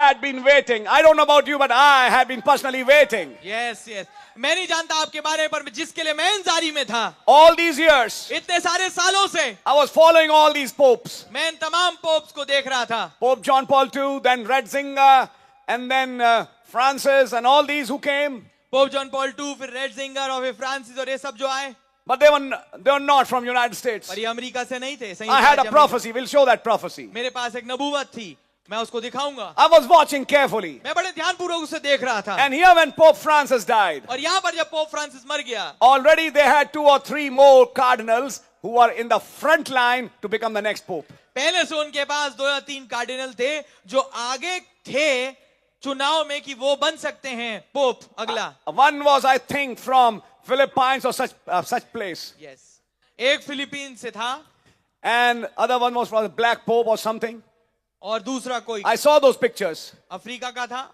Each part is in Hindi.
had been waiting. I don't know about you, but I had been personally waiting. Yes, yes. मैं नहीं जानता आपके बारे में, पर जिसके लिए मैं इंतजारी में था All these years, इतने सारे सालों से, I was following all these popes. मैं इन तमाम पोप्स को देख रहा था. Pope John Paul II, then Ratzinger, and then Francis, and all these who came. Pope John Paul II, फिर रेटजिंगर और फिर फ्रांसिस और ये सब जो आए. But they were not from United States. पर ये अमेरिका से नहीं थे. I had a prophecy. We'll show that prophecy. मेरे पास एक नबूवत थी, मैं उसको दिखाऊंगा. I was watching carefully. मैं बड़े ध्यानपूर्वक उसे देख रहा था. And here when Pope Francis died, और यहाँ पर जब पोप फ्रांसिस मर गया, already they had 2 or 3 more cardinals who were in the front line to become the next pope. पहले से उनके पास 2 या 3 कार्डिनल थे जो आगे थे चुनाव में कि वो बन सकते हैं पोप अगला. One was, I think, from Philippines or such place. Yes. एक फिलीपीन से था. And other one was from the Black Pope or something. और दूसरा कोई I saw those pictures. Africa का था.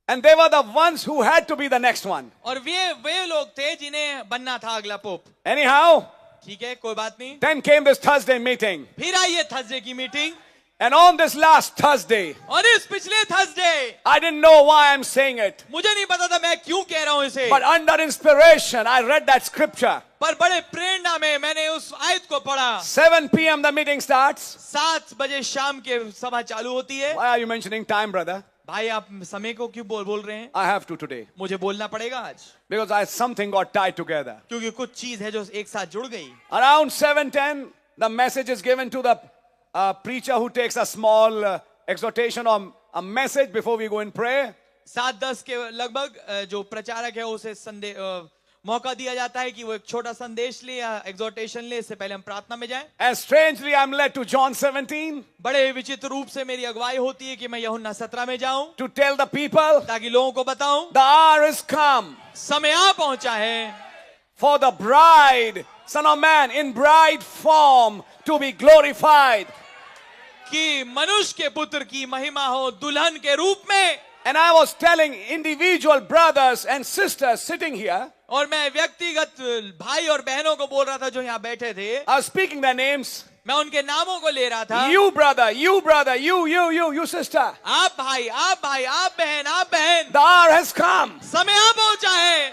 And they were the ones who had to be the next one. और वे लोग थे जिन्हें बनना था अगला पोप. Anyhow, ठीक है, कोई बात नहीं. then came this Thursday meeting. फिर आई ये थर्सडे की meeting. And on this last Thursday, और इस पिछले Thursday, I didn't know why I'm saying it. मुझे नहीं पता था मैं क्यों कह रहा हूं इसे. But under inspiration, I read that scripture. पर बड़े प्रेरणा में मैंने उस आयत को पढ़ा. 7 p.m. the meeting starts. 7 बजे शाम के सभा चालू होती है. Why are you mentioning time, brother? भाई आप समय को क्यों बोल रहे हैं? I have to today. मुझे बोलना पड़ेगा आज. Because something got tied together. क्योंकि कुछ चीज है जो एक साथ जुड़ गई. Around 7:10, the message is given to the preacher who takes a small exhortation or a message before we go in prayer. 7:10 के लगभग जो प्रचारक है उसे मौका दिया जाता है कि वो एक छोटा संदेश ले या एग्जॉर्टेशन ले, इससे पहले हम प्रार्थना में जाएं. And strangely, I'm led to John 17. बड़े विचित्र रूप से मेरी अगुवाई होती है कि मैं यूहन्ना 17 में जाऊं, To tell the people, ताकि लोगों को बताऊं the hour is come समय आ पहुंचा है for the bride, Son of Man, in bride form to be glorified. कि मनुष्य के पुत्र की महिमा हो दुल्हन के रूप में. And I was telling individual brothers and sisters sitting here, और मैं व्यक्तिगत भाई और बहनों को बोल रहा था जो यहाँ बैठे थे. I was speaking their names. मैं उनके नामों को ले रहा था. You brother, you sister. आप भाई, आप भाई, आप बहन. The hour has come समय आ पहुंचा है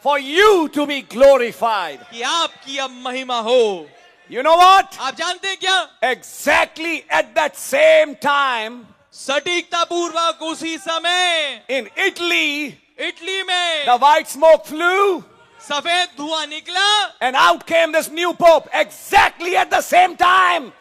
for you to be glorified. कि आपकी अब महिमा हो. You know what? आप जानते हैं क्या? Exactly at that same time, सटीकता पूर्वक उसी समय in Italy, इटली में the white smoke flew, सफेद धुआं निकला and out came this new pope exactly at the same time.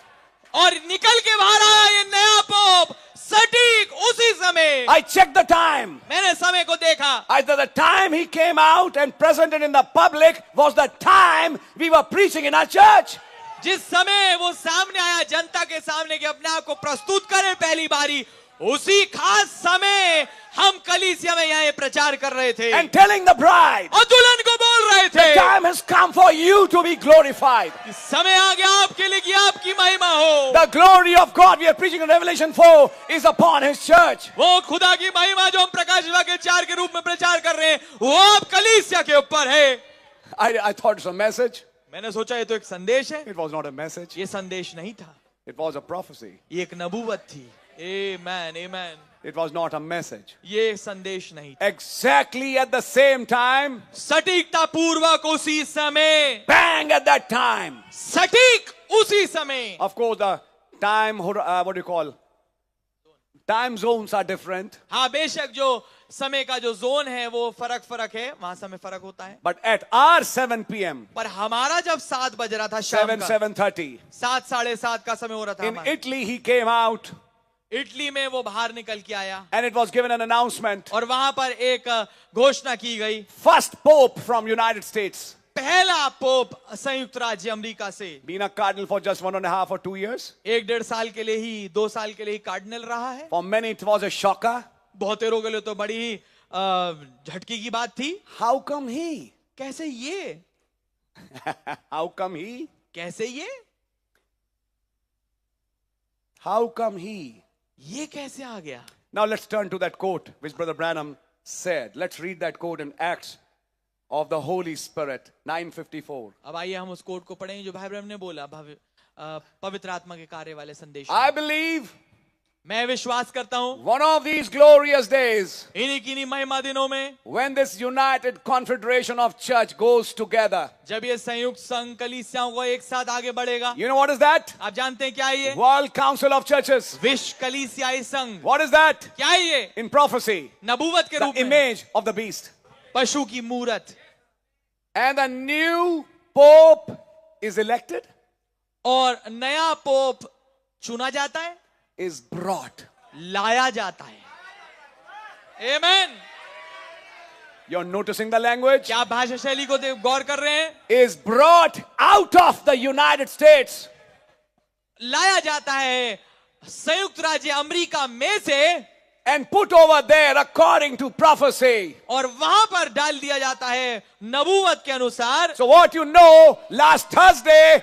और निकल के बाहर आया ये नया पोप सटीक उसी समय. I checked the time. मैंने समय को देखा. Either the time he came out and presented in the public was the time we were preaching in our church. जिस समय वो सामने आया जनता के सामने कि अपने आप को प्रस्तुत करे पहली बारी, उसी खास समय हम कलीसिया में यहाँ प्रचार कर रहे थे. And telling the bride, और दुल्हन को बोल रहे थे, the time has come for you to be glorified. समय आ गया आपके लिए कि आपकी महिमा हो. The glory of God we are preaching in Revelation 4 is upon His church. वो खुदा की महिमा जो हम प्रकाश वाक्य 4 के रूप में प्रचार कर रहे हैं, वो आप कलीसिया के ऊपर है. I thought it's a message. मैंने सोचा ये तो एक संदेश है. It was not a message. ये संदेश नहीं था. It was a prophecy. ये एक नबूवत थी. Amen, amen. It was not a message. ये संदेश नहीं था. Exactly at the same time, सटीकता पूर्वक उसी समय, bang at that time. सटीक उसी समय. Of course, the time, what do you call? Time zones are different. हाँ, बेशक जो समय का जो जोन है वो फर्क है, वहां समय फर्क होता है. But at our 7 p.m., पर हमारा जब 7 बज रहा था शाम का, 7:30, 7 साढ़े 7 का समय हो रहा था in हमारा. Italy he came out Italy में वो बाहर निकल के आया and it was given an announcement. और वहां पर एक घोषणा की गई. First pope from United States. पहला पोप संयुक्त राज्य अमेरिका से. Been a cardinal for just 1.5 or 2 years. 1-1.5 साल के लिए ही, 2 साल के लिए ही कार्डिनल रहा है. For many it was a shocker. बहुतेरों के लिए तो बड़ी ही झटके की बात थी. How come he? कैसे ये? How come he? कैसे ये? How come he? ये कैसे आ गया? Now let's turn to that quote which Brother Branham said. Let's read that quote in Acts of the Holy Spirit, 9:54. अब आइए हम उस कोट को पढ़ें जो भाई ब्रह्म ने बोला, पवित्र आत्मा के कार्य वाले संदेश. I believe मैं विश्वास करता हूं one of these glorious days, इन्हीं किन्हीं महिमा दिनों में when this united confederation of church goes together, जब ये संयुक्त संघ कलीसियाओं को एक साथ आगे बढ़ेगा, you know what is that? आप जानते हैं क्या है ये? World Council of Churches. विश्व कलीसियाई संघ। What is that? क्या है ये? In prophecy, नबूवत के the रूप में image of the beast. पशु की मूरत। And the new pope is elected, और नया पोप चुना जाता है, is brought. लाया जाता है। आमेन। You're noticing the language? क्या भाषा शैली को गौर कर रहे हैं? Is brought out of the United States. लाया जाता है संयुक्त राज्य अमेरिका में से And put over there according to prophecy. और वहां पर डाल दिया जाता है नबूवत के अनुसार। So what you know, last Thursday,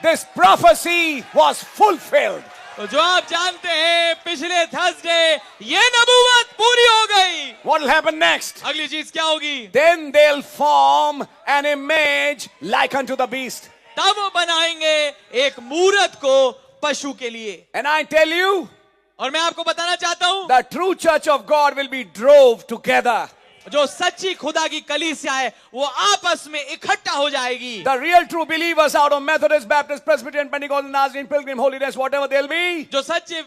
this prophecy was fulfilled. तो जो आप जानते हैं पिछले थर्सडे ये नबूवत पूरी हो गई। What will happen next? अगली चीज क्या होगी? Then they'll form an image like unto the beast. तब वो बनाएंगे एक मूरत को पशु के लिए। And I tell you, और मैं आपको बताना चाहता हूं, the true church of God will be drove together. जो सच्ची खुदा की कलीसिया है वो आपस में इकट्ठा हो जाएगी। The real true believers out of Methodist, Baptist, Presbyterian, Pentecostal, Nazarene, Pilgrim, Holiness, whatever they'll be, जो सच्चे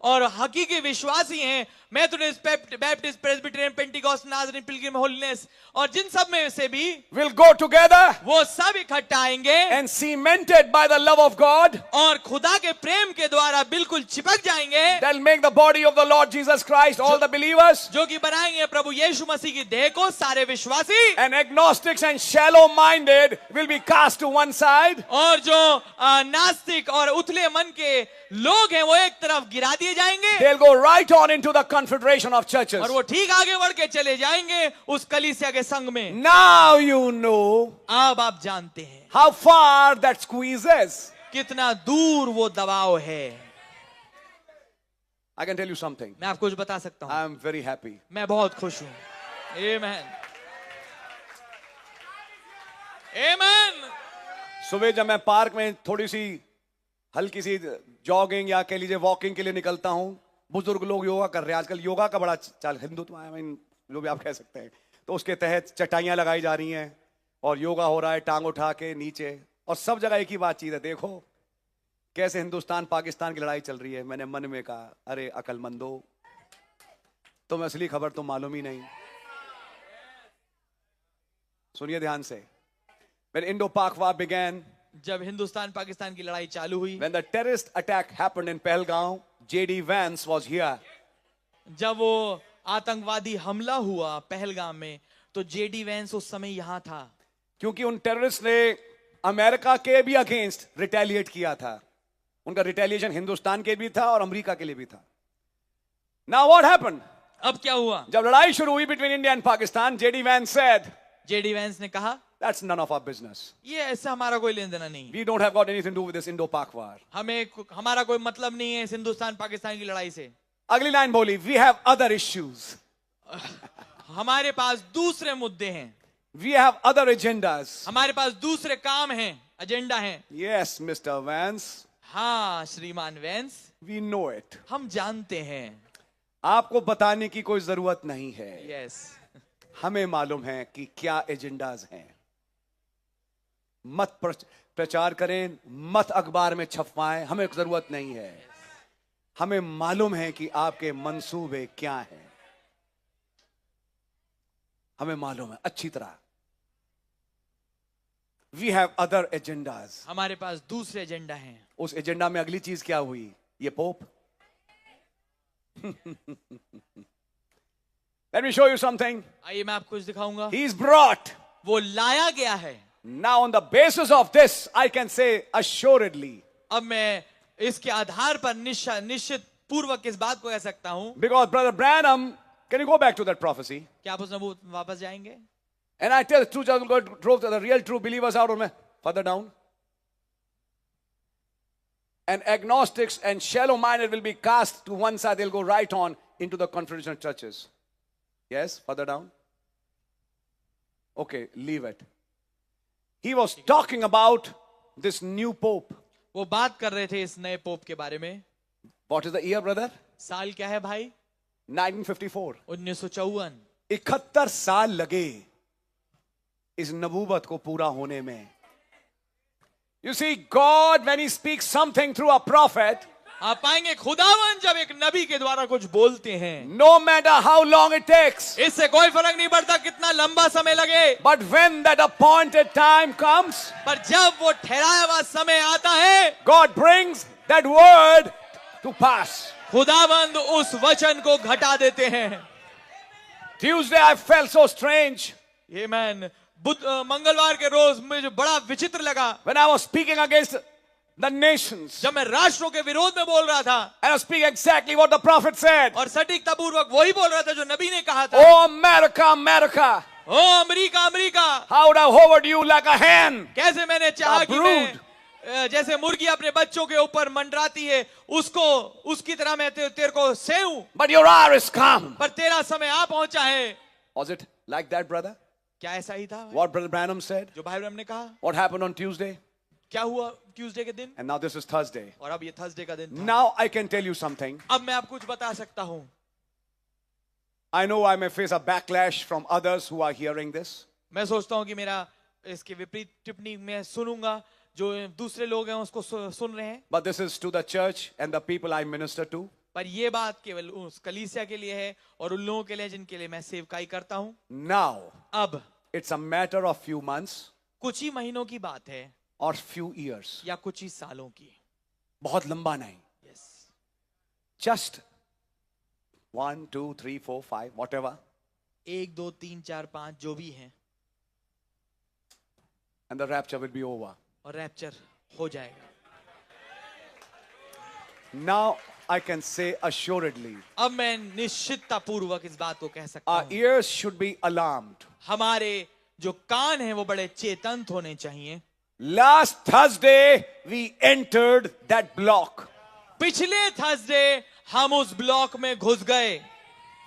और हकीकी विश्वासी हैं, मेथोडिस्ट, बैप्टिस्ट, प्रेस्बिटेरियन, पेंटिकॉस्ट, नाज़रीन, पिलग्रिम, होलीनेस और जिन सब में से भी will go together वो सब इकट्ठा आएंगे and cemented by the love of God, और खुदा के प्रेम के द्वारा बिल्कुल चिपक जाएंगे, they'll make the body of the Lord Jesus Christ, all the believers, जो कि बनाएंगे प्रभु यीशु मसीह की देह को सारे विश्वासी। and agnostics and shallow-minded will be cast to one side, और जो नास्तिक और उथले मन के लोग हैं वो एक तरफ गिरा दिए जाएंगे they'll go right on into the confederation of churches. और वो ठीक आगे बढ़ के चले जाएंगे उस कलीसिया के संग में। Now you know अब आप जानते हैं how far that squeeze is. कितना दूर वो दबाव है। I can tell you something. मैं आपको कुछ बता सकता हूं, I am very happy. मैं बहुत खुश हूं। आमेन, आमेन। सुबह जब मैं पार्क में थोड़ी सी हल्की सी जॉगिंग या कह लीजिए वॉकिंग के लिए निकलता हूं, बुजुर्ग लोग योगा कर रहे हैं। आजकल योगा का बड़ा चाल, हिंदुत्व जो भी आप कह सकते हैं, तो उसके तहत चटाइयां लगाई जा रही हैं और योगा हो रहा है टांग उठा के नीचे, और सब जगह एक ही बातचीत है, देखो कैसे हिंदुस्तान पाकिस्तान की लड़ाई चल रही है। मैंने मन में कहा, अरे अकलमंदो, तुम्हें असली खबर तो मालूम ही नहीं। सुनिए ध्यान से। When Indo-Pak war began, जब हिंदुस्तान पाकिस्तान की लड़ाई चालू हुई, when the terrorist attack happened in Pahalgam, J.D. Vance was here. जब वो आतंकवादी हमला हुआ पहलगाम में, तो जेडी वैंस उस समय यहां था, क्योंकि उन टेररिस्ट ने अमेरिका के भी अगेंस्ट रिटेलिएट किया था। उनका रिटेलिएशन हिंदुस्तान के भी था और अमेरिका के लिए भी था। Now what happened? अब क्या हुआ? जब लड़ाई शुरू हुई between India and Pakistan, J.D. Vance said, JD Vance ने कहा, that's none of our business. ये ऐसा हमारा कोई लेन देना नहीं, We don't have got anything to do with this Indo-Pak war. हमारा कोई मतलब नहीं है इस हिंदुस्तान पाकिस्तान की लड़ाई से। अगली लाइन बोली, we have other issues. हमारे पास दूसरे मुद्दे हैं, We have other agendas. हमारे पास दूसरे काम हैं, एजेंडा हैं। Yes, Mr. Vance, हाँ श्रीमान वैंस, we know it. हम जानते हैं। आपको बताने की कोई जरूरत नहीं है। यस, हमें मालूम है कि क्या एजेंडाज हैं। मत प्रचार करें, मत अखबार में छपवाएं, हमें जरूरत नहीं है। हमें मालूम है कि आपके मंसूबे क्या हैं, हमें मालूम है अच्छी तरह। वी हैव अदर एजेंडाज, हमारे पास दूसरे एजेंडा हैं। उस एजेंडा में अगली चीज क्या हुई? ये pope. Let me show you something. आइए मैं आपको कुछ दिखाऊंगा। He is brought. वो लाया गया है। Now on the basis of this, I can say assuredly, अब मैं इसके आधार पर निश्चित पूर्वक इस बात को कह सकता हूं, because Brother Branham, can you go back to that prophecy? क्या आप उस नबूवत में वापस जाएंगे? And I tell the true church, God drove the real true believers out of me. Further down. And agnostics and shallow-minded will be cast to one side. They'll go right on into the confederation churches. Yes, further down. Okay, leave it. He was talking about this new pope. वो बात कर रहे थे इस नए पोप के बारे में। What is the year, brother? साल क्या है भाई? 1954. 1954. 71 साल लगे इस नबूवत को पूरा होने में. You see, God, when He speaks something through a prophet, आप पाएंगे खुदावन जब एक नबी के द्वारा कुछ बोलते हैं, no matter how long it takes, इससे कोई फर्क नहीं पड़ता कितना लंबा समय लगे, but when that appointed time comes, पर जब वो ठहराया हुआ समय आता है, God brings that word to pass. खुदावंद उस वचन को घटा देते हैं. Tuesday I felt so strange आमेन. मंगलवार के रोज मुझे बड़ा विचित्र लगा when I was speaking against the nations. जब मैं राष्ट्रों के विरोध में बोल रहा था, And I was speaking exactly what the prophet said. और सटीकता पूर्वक वही बोल रहा था जो नबी ने कहा था. Oh America, America, oh America America, how would I hovered you like a hen? कैसे मैंने चाहा A कि मैं जैसे मुर्गी अपने बच्चों के ऊपर मंडराती है, उसको उसकी तरह मैं तेरे को सेऊं. But your hour is come. पर तेरा समय आ पहुंचा है. Was it like that, brother? क्या ऐसा ही था What Brother Branham said? जो भाई ब्रह्म ने कहा? What happened on Tuesday? क्या हुआ ट्यूसडे के दिन? And now this is Thursday. और अब ये थर्सडे का दिन था. Now I can tell you something. अब मैं आपको कुछ बता सकता हूं. I know I may face a backlash from others who are hearing this. मैं सोचता हूं कि मेरा इसके विपरीत टिप्पणी मैं सुनूंगा, जो दूसरे लोग हैं उसको सुन रहे हैं. But this is to the church and the people I minister to. पर ये बात केवल उस कलीसिया के लिए है और उन लोगों के लिए जिनके लिए मैं सेवकाई करता हूं. Now, अब it's a matter of few months कुछ ही महीनों की बात है or few years. या कुछ ही सालों की. बहुत लंबा नहीं. Yes. Just 1, 2, 3, 4, 5, whatever. 1, 2, 3, 4, 5 जो भी हैं, And the rapture will be over. और रैप्चर हो जाएगा. Now I can say assuredly, अब मैं निश्चितता पूर्वक इस बात को कह सकता our हूं. ears should be alarmed. हमारे जो कान हैं वो बड़े चेतन होने चाहिए. Last Thursday we entered that block. पिछले थर्सडे हम उस ब्लॉक में घुस गए.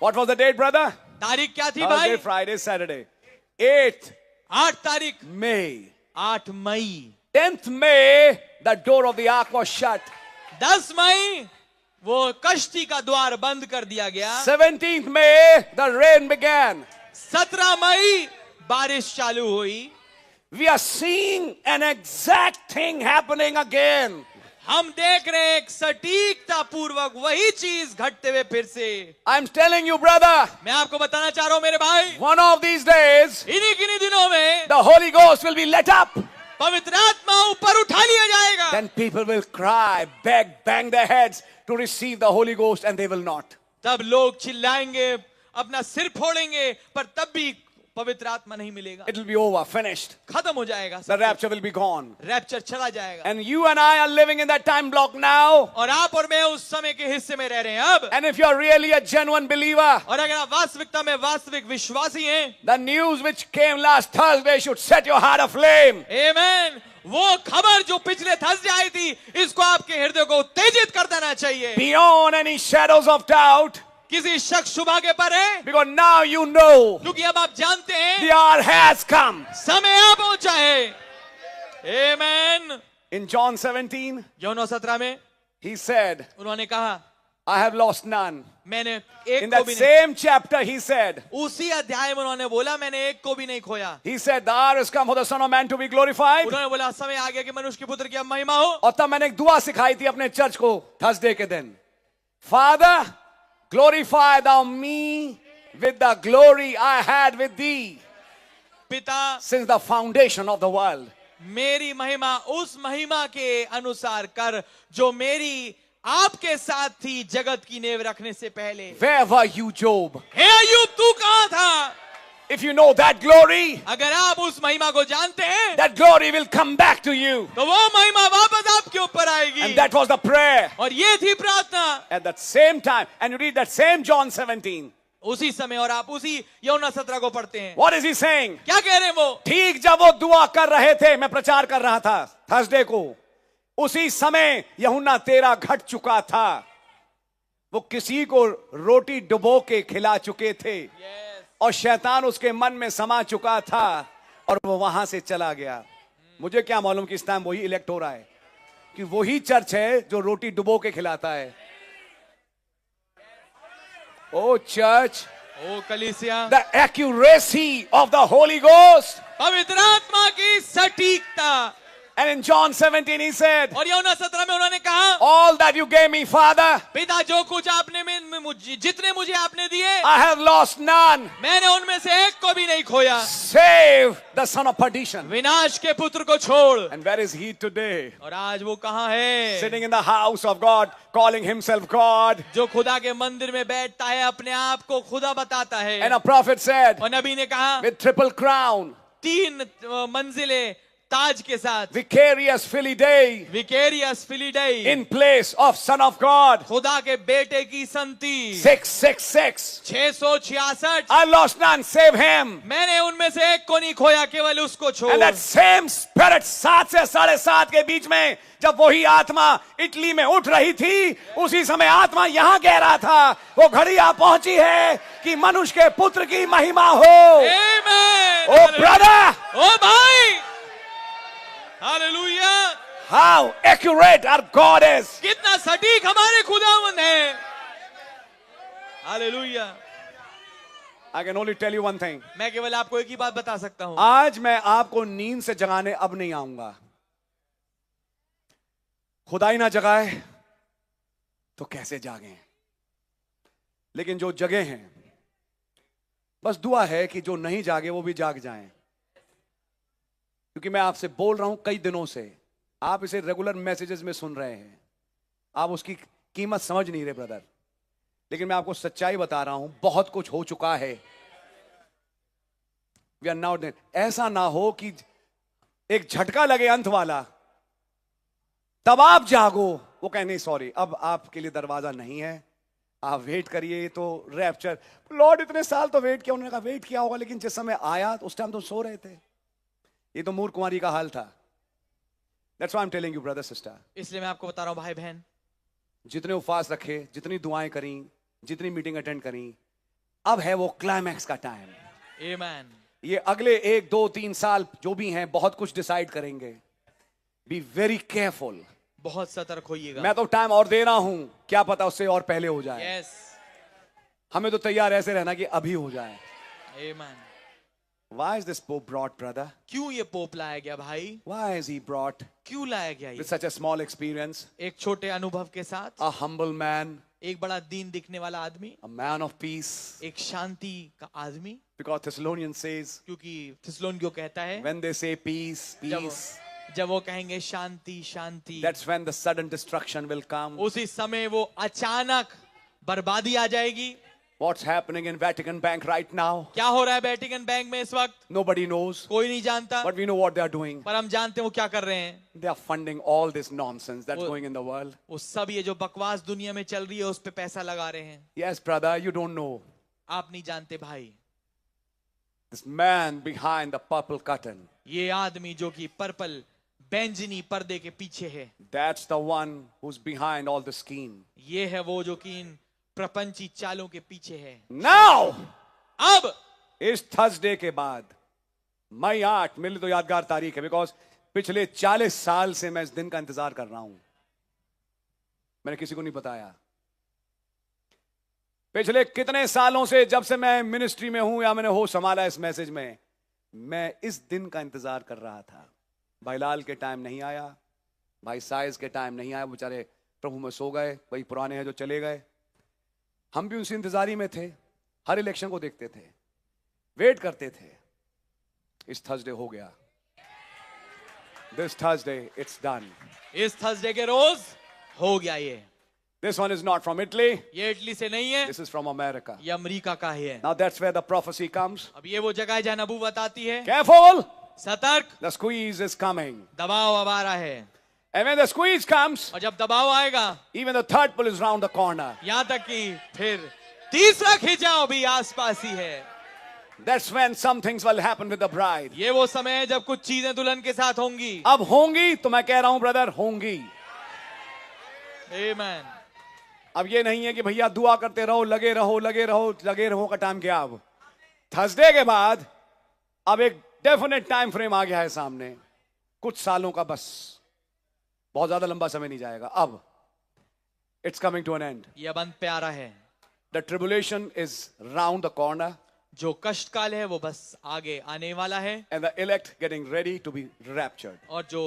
What was the date, brother? तारीख क्या थी Thursday, भाई? Friday, Saturday. 8th 8 तारीख, May. 8 May. 10th May, the door of the ark was shut. 10 मई वो कश्ती का द्वार बंद कर दिया गया. 17th May, the rain began. 17 मई बारिश चालू हुई. We are seeing an exact thing happening again. हम देख रहे हैं एक सटीकता पूर्वक वही चीज घटते हुए फिर से. I'm telling you, brother, मैं आपको बताना चाह रहा हूं मेरे भाई, one of these days, इन्हीं किन्हीं दिनों में the Holy Ghost will be let up. पवित्र आत्मा ऊपर उठा लिया जाएगा. Then people will cry, beg, bang their heads to receive the Holy Ghost, and they will not. तब लोग चिल्लाएंगे, अपना सिर फोड़ेंगे, पर तब भी पवित्र आत्मा नहीं मिलेगा. It will be over, finished. खत्म हो जाएगा. The rapture will be gone. Rapture चला जाएगा. And you and I are living in that time block now. और आप और मैं उस समय के हिस्से में रह रहे हैं अब. And if you're really a genuine believer, और अगर आप वास्तविकता में वास्तविक विश्वासी हैं, the news which came last Thursday should set your heart aflame. आमेन. वो खबर जो पिछले थर्सडे आई थी, इसको आपके हृदय को उत्तेजित कर देना चाहिए. Beyond any shadows of doubt. किसी शक शुबा के परे. Because now you know क्योंकि अब आप जानते हैं the hour has come. समय आ पहुंचा है. आमेन. In John 17, यौन 17 में he said, उन्होंने कहा, I have lost none. मैंने In एक को that भी नहीं. same chapter, he said, उसी अध्याय में उन्होंने बोला, मैंने एक को भी नहीं खोया. he said, the hour has come for the Son of Man to be glorified. उन्होंने बोला समय आ गया कि मनुष्य के पुत्र की अब महिमा हो. और तब मैंने एक दुआ सिखाई थी अपने चर्च को थर्सडे के दिन. Father, glorify thou me with the glory I had with thee पिता, since the foundation of the world. मेरी महिमा उस महिमा के अनुसार कर जो मेरी आपके साथ थी जगत की नींव रखने से पहले. Where were you, Job? हे अय्यूब, तू कहां था? If you know that glory, अगर आप उस महिमा को जानते हैं, that glory will come back to you. तो वो महिमा वापस आपके ऊपर आएगी. And that was the prayer. और ये थी प्रार्थना. At that same time, and you read that same John 17. उसी समय और आप उसी यौना 17 को पढ़ते हैं. What is he saying? क्या कह रहे हैं वो? ठीक जब वो दुआ कर रहे थे, मैं प्रचार कर रहा था थर्सडे को, उसी समय यूहन्ना 13 घट चुका था. वो किसी को रोटी डुबो के खिला चुके थे. और शैतान उसके मन में समा चुका था और वो वहां से चला गया. मुझे क्या मालूम कि इस टाइम वही इलेक्ट हो रहा है, कि वही चर्च है जो रोटी डुबो के खिलाता है. Oh, church, ओ कलीसिया, the accuracy of the Holy Ghost. पवित्र आत्मा की सटीकता। And in John 17, he said, और यूहन्ना 17 में उन्होंने कहा, all that you gave me, Father, पिता जो कुछ आपने जितने मुझे आपने दिए, I have lost none. मैंने उनमें से एक को भी नहीं खोया, Save the son of perdition. विनाश के पुत्र को छोड़। And where is he today? और आज वो कहाँ है? Sitting in the house of God, calling himself God. जो खुदा के मंदिर में बैठता है, अपने आप को खुदा बताता है। And a prophet said, और नबी ने कहा, with triple crown, 3 मंजिले ताज के साथ, vicarious Philidei, vicarious Philidei, in place of Son of God. खुदा के बेटे की संति, 666. 666। I lost none, save him. मैंने उनमें से एक को नहीं खोया, केवल उसको छोड़। And that same spirit 7 से 7:30 के बीच में जब वही आत्मा इटली में उठ रही थी, उसी समय आत्मा यहां कह रहा था, वो घड़ी आ पहुंची है कि मनुष्य के पुत्र की महिमा हो। Amen. ओ ब्रदर, ओ भाई, hallelujah. how accurate our God is. कितना सटीक हमारे खुदावंद है। Hallelujah. I can only tell you one thing. मैं केवल आपको एक ही बात बता सकता हूं। आज मैं आपको नींद से जगाने अब नहीं आऊंगा। खुदा ही ना जगाए तो कैसे जागे? लेकिन जो जगे हैं, बस दुआ है कि जो नहीं जागे वो भी जाग जाएं। क्योंकि मैं आपसे बोल रहा हूं कई दिनों से, आप इसे रेगुलर मैसेजेस में सुन रहे हैं, आप उसकी कीमत समझ नहीं रहे ब्रदर। लेकिन मैं आपको सच्चाई बता रहा हूं, बहुत कुछ हो चुका है। We are now dead. ऐसा ना हो कि एक झटका लगे अंत वाला, तब आप जागो, वो कहे नहीं सॉरी, अब आपके लिए दरवाजा नहीं है, आप वेट करिए। तो रैप्चर, लॉर्ड इतने साल तो वेट किया, उन्होंने कहा वेट किया होगा, लेकिन जिस समय आया तो उस टाइम तो सो रहे थे। ये तो मूर्ख कुमारी का हाल था। That's why I'm telling you, brother, sister. इसलिए मैं आपको बता रहा हूं भाई बहन, जितने उपवास रखे, जितनी दुआएं करी, जितनी मीटिंग अटेंड करी, अब है वो क्लाइमैक्स का टाइम। आमेन। ये अगले 1, 2, 3 साल जो भी हैं, बहुत कुछ डिसाइड करेंगे। Be very careful. बहुत सतर्क होइएगा। मैं तो टाइम और दे रहा हूं, क्या पता उससे और पहले हो जाए। यस। हमें तो तैयार ऐसे रहना कि अभी हो जाए। आमेन। Why is this Pope brought, brother? क्यों ये पोप लाया गया भाई? Why is he brought क्यों लाया गया with ये? such a small experience? एक छोटे अनुभव के साथ, A humble man, एक बड़ा दीन दिखने वाला आदमी, a man of peace. एक शांति का आदमी। Because Thessalonians says, क्योंकि थिस्सलुनीकियों कहता है, when they say peace, जब peace, जब वो कहेंगे शांति शांति, that's when the sudden destruction will come. उसी समय वो अचानक बर्बादी आ जाएगी। What's happening in Vatican Bank right now? क्या हो रहा है वेटिकन बैंक में इस वक्त? Nobody knows. कोई नहीं जानता, But we know what they are doing. पर हम जानते हैं वो क्या कर रहे हैं। They are funding all this nonsense that's वो- going in the world. वो सब ये जो बकवास दुनिया में चल रही है उस पे पैसा लगा रहे हैं। Yes, brother, you don't know. आप नहीं जानते भाई, This man behind the purple curtain, ये आदमी जो कि पर्पल बैंजनी पर्दे के पीछे है, that's the one who's behind all the scheme. ये है वो जो कि इन प्रपंची चालों के पीछे है। Now, अब इस थर्सडे के बाद, मई 8, मेरे लिए तो यादगार तारीख है, बिकॉज पिछले 40 साल से मैं इस दिन का इंतजार कर रहा हूं। मैंने किसी को नहीं बताया। पिछले कितने सालों से, जब से मैं मिनिस्ट्री में हूं या मैंने हो संभाला इस मैसेज में, मैं इस दिन का इंतजार कर रहा था। भाई लाल के टाइम नहीं आया, भाई साइज के टाइम नहीं आया, बेचारे प्रभु में सो गए, वही पुराने हैं जो चले गए। हम भी उसी इंतजारी में थे, हर इलेक्शन को देखते थे, वेट करते थे। इस थर्सडे हो गया, दिस थर्सडे इट्स डन। इस थर्सडे के रोज हो गया ये। This one is not from Italy, ये इटली से नहीं है, दिस इज फ्रॉम अमेरिका। ये अमेरिका का ही है। Now that's where the prophecy comes. अब ये वो जगह है जहां नबूवत आती है। केयरफुल, सतर्क, द स्क्वीज इज कमिंग। दबाव अब आ रहा है, And when the squeeze comes, और जब दबाव आएगा, even the third pull is round the corner. यहां तक कि फिर तीसरा खिंचाव भी आसपास ही है। That's when some things will happen with the bride. ये वो समय है जब कुछ चीजें दुल्हन के साथ होंगी। अब होंगी तो मैं कह रहा हूं ब्रदर, होंगी। आमेन। अब ये नहीं है कि भैया दुआ करते रहो, लगे रहो, लगे रहो, लगे रहो का टाइम क्या। अब थर्सडे के बाद अब एक डेफिनेट टाइम फ्रेम आ गया है सामने, कुछ सालों का, बस बहुत ज्यादा लंबा समय नहीं जाएगा। अब it's coming to an end. ये अब अंत पे आ रहा है। The tribulation is round the corner, जो कष्ट काल है वो बस आगे आने वाला है, and the elect getting ready to be raptured. और जो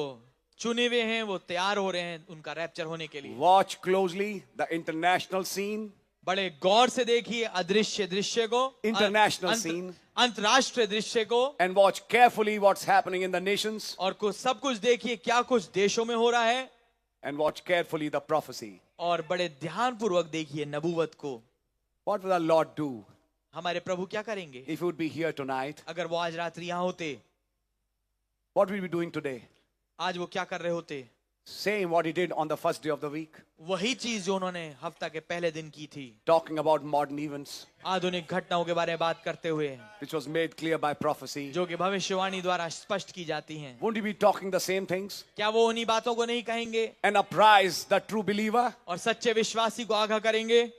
चुने हुए हैं वो तैयार हो रहे हैं उनका रैप्चर होने के लिए। Watch closely the international scene, बड़े गौर से देखिए अदृश्य दृश्य को, International scene. अंतरराष्ट्रीय दृश्य को, and watch carefully what's happening in the nations, और कुछ सब कुछ देखिए क्या कुछ देशों में हो रहा है, and watch carefully the prophecy. और बड़े ध्यान पूर्वक देखिए नबूवत को। What will our Lord do हमारे प्रभु क्या करेंगे if he would be here tonight? अगर वो आज रात्रि यहाँ होते? What will we be doing today? आज वो क्या कर रहे होते? Same what he did on the first day of the week, वही चीज जो उन्होंने हफ्ता के पहले दिन की थी, talking about modern events, आधुनिक घटनाओं के बारे में बात करते हुए, which was made clear by prophecy. जो कि भविष्यवाणी द्वारा स्पष्ट की जाती हैं। Won't he be talking the same things? क्या वो उन्हीं बातों को नहीं कहेंगे And apprise the true believer और सच्चे विश्वासी को आगाह करेंगे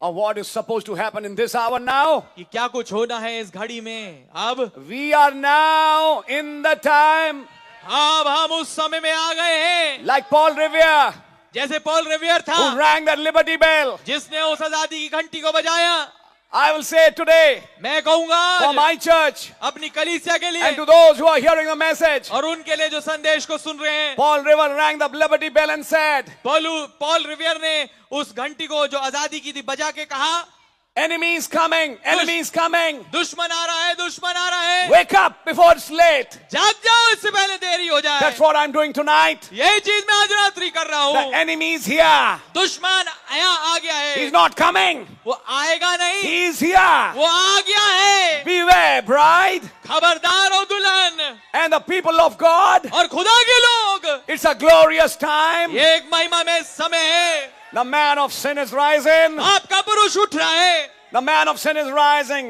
of what is supposed to happen in this hour now? कि क्या कुछ होना है इस घड़ी में? अब We are now in the time, अब हम उस समय में आ गए हैं, like Paul Revere, जैसे पॉल रिवियर था who rang that liberty bell. जिसने उस आजादी की घंटी को बजाया। I will say today मैं कहूंगा for आज my church अपनी कलीसिया के लिए and to those who are hearing the message. और उनके लिए जो संदेश को सुन रहे हैं, Paul Revere rang the liberty bell and said, Paul Revere ने उस घंटी को जो आजादी की थी बजा के कहा, enemy is coming, enemy is coming. दुश्मन आ रहा है, दुश्मन आ रहा है, Wake up before it's late. जाग जाओ इससे पहले देरी हो जाए। That's what I'm doing tonight. यही चीज मैं आज रात्रि कर रहा The हूँ। enemy is here. दुश्मन यहाँ आ गया है, He's not coming. वो आएगा नहीं, He is here. वो आ गया है। Beware, bride. खबरदार हो दुल्हन And the people of God. और खुदा के लोग, It's a glorious time. ये एक महिमा में समय है। The man of sin is rising. पाप का पुरुष उठ रहा है, The man of sin is rising.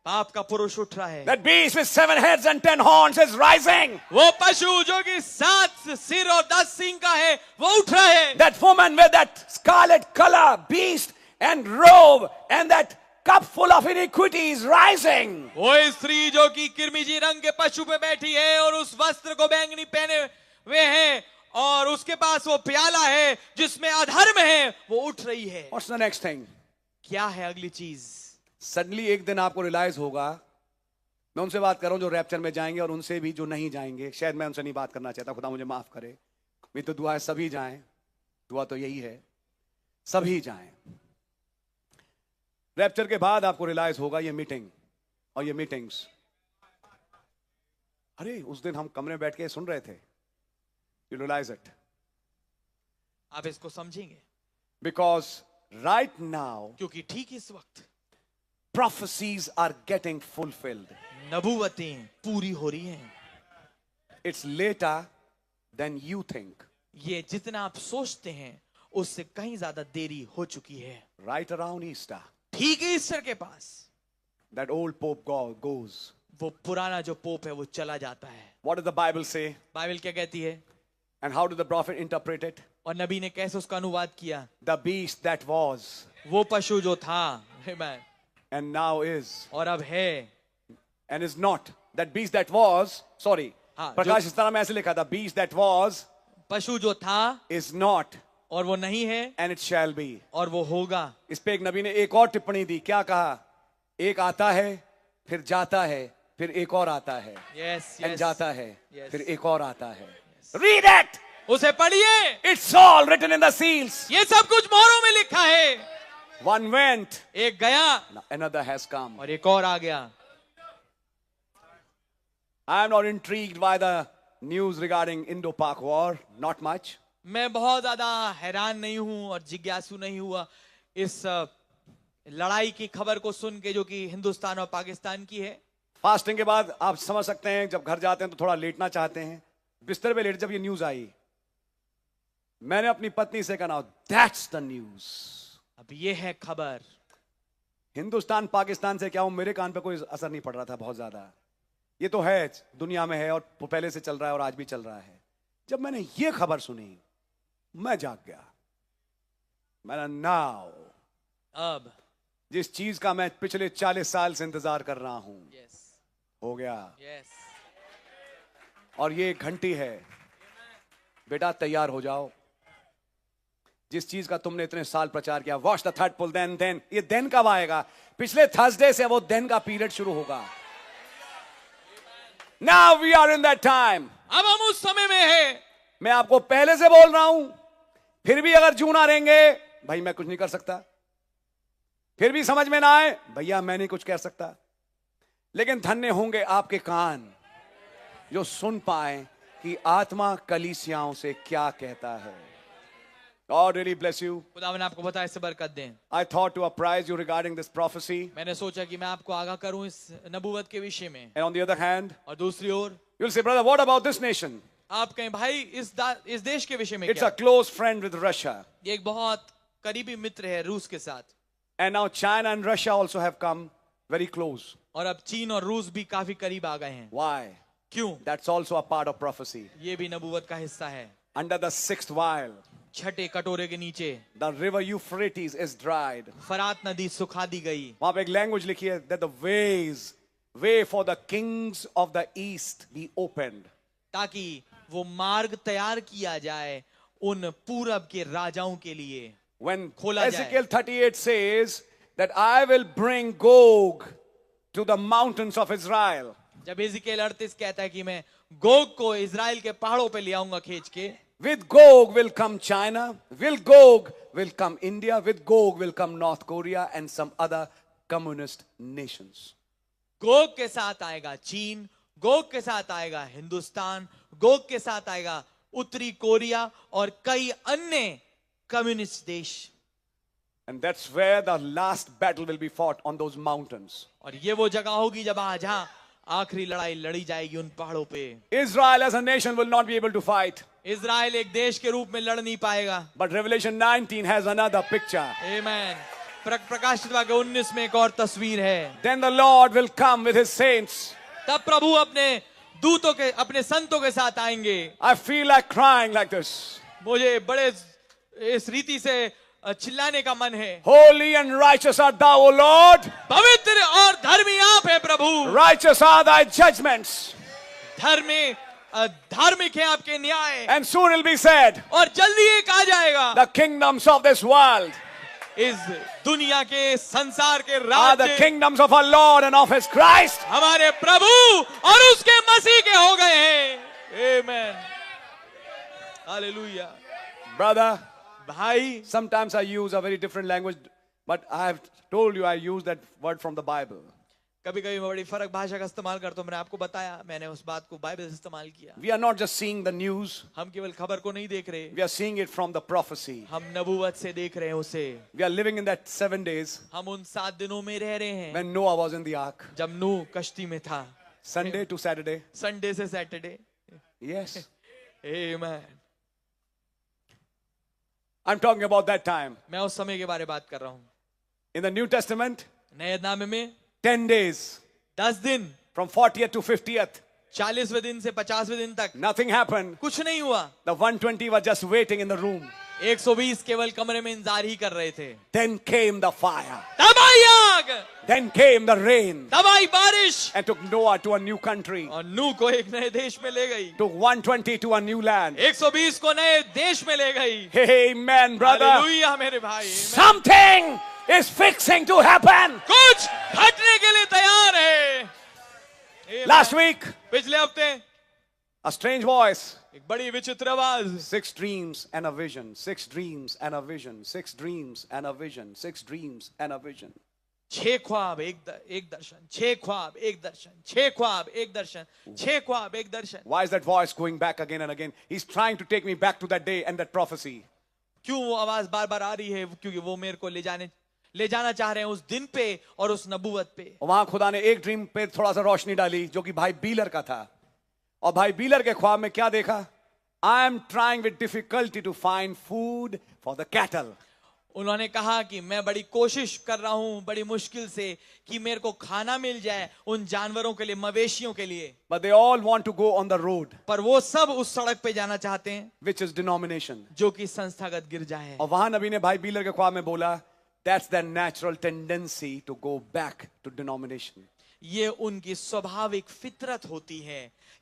पाप का पुरुष उठ रहा है। That beast with 7 heads and 10 horns is rising. वो पशु जो कि 7 सिर और 10 सींग का है, वो उठ रहा है। That woman with that scarlet color, beast and robe and that cup full of iniquity is rising. वो स्त्री जो कि किरमिजी रंग के पशु पे बैठी है और उस वस्त्र को बैंगनी पहने हुए है और उसके पास वो प्याला है जिसमें अधर्म है, वो उठ रही है। What's the next thing? क्या है अगली चीज? सडनली एक दिन आपको रियलाइज होगा, मैं उनसे बात कर रहा हूं जो रैप्चर में जाएंगे और उनसे भी जो नहीं जाएंगे। शायद मैं उनसे नहीं बात करना चाहता, खुदा मुझे माफ करे। मेरी तो दुआ है सभी जाएं, दुआ तो यही है सभी जाएं। रैप्चर के बाद आपको रियलाइज होगा ये मीटिंग और ये मीटिंग्स, अरे उस दिन हम कमरे में बैठ के सुन रहे थे। यू रियलाइज इट, आप इसको समझेंगे बिकॉज right now क्योंकि ठीक इस वक्त prophecies are getting fulfilled. नबूवतें पूरी हो रही हैं। It's later than you think. ये जितना आप सोचते हैं उससे कहीं ज्यादा देरी हो चुकी है। Right around Easter, ठीक ईस्टर के पास that old Pope goes. वो पुराना जो पोप है वो चला जाता है। What does the Bible say? Bible क्या कहती है And how did the prophet interpret it? और नबी ने कैसे उसका अनुवाद किया? The beast that was वो पशु जो था, Amen, and now is और अब है, and is not. That beast that was, sorry, हाँ, प्रकाश इस तरह में ऐसे लिखा था, beast that was पशु जो था is not और वो नहीं है and it shall be. और वो होगा। इस पे एक नबी ने एक और टिप्पणी दी, क्या कहा? एक आता है फिर जाता है फिर एक और आता है, यस and जाता है Yes. फिर एक और आता है। Read it. उसे पढ़िए, It's all written in the seals. ये सब कुछ मोहरों में लिखा है। One went, एक गया another has come. और एक और आ गया। I am not intrigued by the news regarding Indo-Pak war, not much. मैं बहुत ज्यादा हैरान नहीं हूं और जिज्ञासु नहीं हुआ इस लड़ाई की खबर को सुन के जो कि हिंदुस्तान और पाकिस्तान की है। फास्टिंग के बाद आप समझ सकते हैं, जब घर जाते हैं तो थोड़ा लेटना चाहते हैं, बिस्तर पे लेट जब ये न्यूज आई, मैंने अपनी पत्नी से कहा, दैट्स द न्यूज। अब ये है खबर। हिंदुस्तान पाकिस्तान से क्या हूं, मेरे कान पे कोई असर नहीं पड़ रहा था बहुत ज्यादा। ये तो है, दुनिया में है और पहले से चल रहा है और आज भी चल रहा है। जब मैंने ये खबर सुनी मैं जाग गया। मैंने नाउ अब जिस चीज का मैं पिछले 40 साल से इंतजार कर रहा हूं यस हो गया। यस और ये एक घंटी है, बेटा तैयार हो जाओ। जिस चीज का तुमने इतने साल प्रचार किया, wash the third pull, then ये देन कब आएगा? पिछले थर्सडे से वो देन का पीरियड शुरू होगा. Now we are in that time. अब हम उस समय में हैं. मैं आपको पहले से बोल रहा हूं, फिर भी अगर जूना रहेंगे, भाई मैं कुछ नहीं कर सकता. फिर भी समझ में ना आए, भैया मैं नहीं कुछ कह सकता. लेकिन धन्य होंगे आपके कान जो सुन पाए कि आत्मा कलीसियाओं से क्या कहता है. God really bless you. खुदावन आपको बताए से बरकत दें. I thought to apprise you regarding this prophecy. मैंने सोचा कि मैं आपको आगाह करूं इस नबूवत के विषय में. And on the other hand, और दूसरी ओर you'll say, brother, what about this nation? आप कहें भाई इस देश के विषय में It's क्या? a close friend with Russia. ये एक बहुत करीबी मित्र है रूस के साथ. And now China and Russia also have come very close. और अब चीन और रूस भी काफी करीब आ गए हैं. Why? क्यों? That's also a part of prophecy. ये भी नबूवत का हिस्सा है. Under the sixth vial, छठे कटोरे के नीचे the river Euphrates is dried. फरात नदी सुखा दी गई. वहां पे एक लैंग्वेज लिखी है, that the way for the kings of the east be opened. ताकि वो मार्ग तैयार किया जाए उन पूरब के राजाओं के लिए. When खोला जाए. Ezekiel 38 says that I will bring Gog to the mountains of Israel. जब एजिकेल 38 कहता है कि मैं गोग को इजराइल के पहाड़ों पे ले आऊंगा खींच के. With Gog will come China. With Gog will come India. With Gog will come North Korea and some other communist nations. Gog के साथ आएगा चीन, गोग के साथ आएगा हिंदुस्तान, गोग के साथ आएगा उत्तरी कोरिया और कई अन्य कम्युनिस्ट देश. And that's where the last battle will be fought, on those mountains. और ये वो जगह होगी जहां आखिरी लड़ाई लड़ी जाएगी उन पहाड़ों पे. Israel as a nation will not be able to fight. Israel एक देश के रूप में लड़ नहीं पाएगा. But Revelation 19 has another picture. आमीन. प्रकाशित वाक्य 19 में एक और तस्वीर है. Then the Lord will come with his saints. तब प्रभु अपने दूतों के अपने संतों के साथ आएंगे. I feel like crying like this. मुझे बड़े इस रीति से चिल्लाने का मन है. Holy and righteous art thou, O Lord. पवित्र और धर्मी आप है प्रभु. Righteous are thy judgments. धार्मिक है आपके न्याय. And soon it will be said, और जल्दी एक आ जाएगा. the kingdoms of this world इस दुनिया के संसार के are the राज्य kingdoms of our Lord and of his Christ. हमारे प्रभु और उसके मसीह के हो गए हैं. आमीन. हालेलुया. Brother, भाई sometimes I use a very different language, but I have told you I use that word from the Bible. कभी कभी मैं बड़ी फर्क भाषा का इस्तेमाल करता हूं. मैंने आपको बताया, मैंने उस बात को बाइबल से इस्तेमाल किया. We are not just seeing the news, हम केवल खबर को नहीं देख रहे, we are seeing it from the prophecy. हम नबूवत से देख रहे हैं उसे. We are living in that 7 days हम उन 7 दिनों में रह रहे हैं when Noah was in the ark. जब नूह कश्ती में था. Sunday to Saturday. संडे से सैटरडे. Yes. आमीन. I'm talking about that time. मैं उस समय के बारे में बात कर रहा हूं. In the New Testament, नए नामे में 10 days, 10 दिन, from 40th to 50th, 40वें दिन से 50वें दिन तक nothing happened. कुछ नहीं हुआ. The 120 were just waiting in the room. 120 केवल कमरे में इंतजार ही कर रहे थे. Then came the fire. तब आई आग, Then came the rain तब आई बारिश and took Noah to a new country. और नूह को एक नए देश में ले गई. Took 120 to a new land. 120 को नए देश में ले गई. Amen, brother. हालेलुया मेरे भाई. Something is fixing to happen. कुछ घटने के लिए तैयार है. Last week, पिछले हफ्ते a strange voice. एक बड़ी विचित्र आवाज. 6 dreams and a vision. 6 dreams and a vision. 6 dreams and a vision. 6 dreams and a vision. 6 ख्वाब एक दर्शन. 6 ख्वाब एक दर्शन. 6 ख्वाब एक दर्शन. 6 ख्वाब एक दर्शन. Why is that voice going back again and again? He's trying to take me back to that day and that prophecy. क्यों वो आवाज बार बार आ रही है? क्योंकि वो मेरे को ले जाना चाह रहे हैं उस दिन पे और उस नबूवत पे. वहां खुदा ने एक ड्रीम पे थोड़ा सा रोशनी डाली जो कि भाई बीलर का था. और भाई बीलर के ख्वाब में क्या देखा? I am trying with difficulty to find food for the cattle. उन्होंने कहा कि मैं बड़ी कोशिश कर रहा हूं बड़ी मुश्किल से कि मेरे को खाना मिल जाए उन जानवरों के लिए, मवेशियों के लिए. But they all want to go on the road, पर वो सब उस सड़क पे जाना चाहते हैं which is denomination. जो कि संस्थागत गिरजा है. और वहां नबी ने भाई बीलर के ख्वाब में बोला, that's their natural tendency to go back to denomination. ये उनकी स्वाभाविक फितरत होती है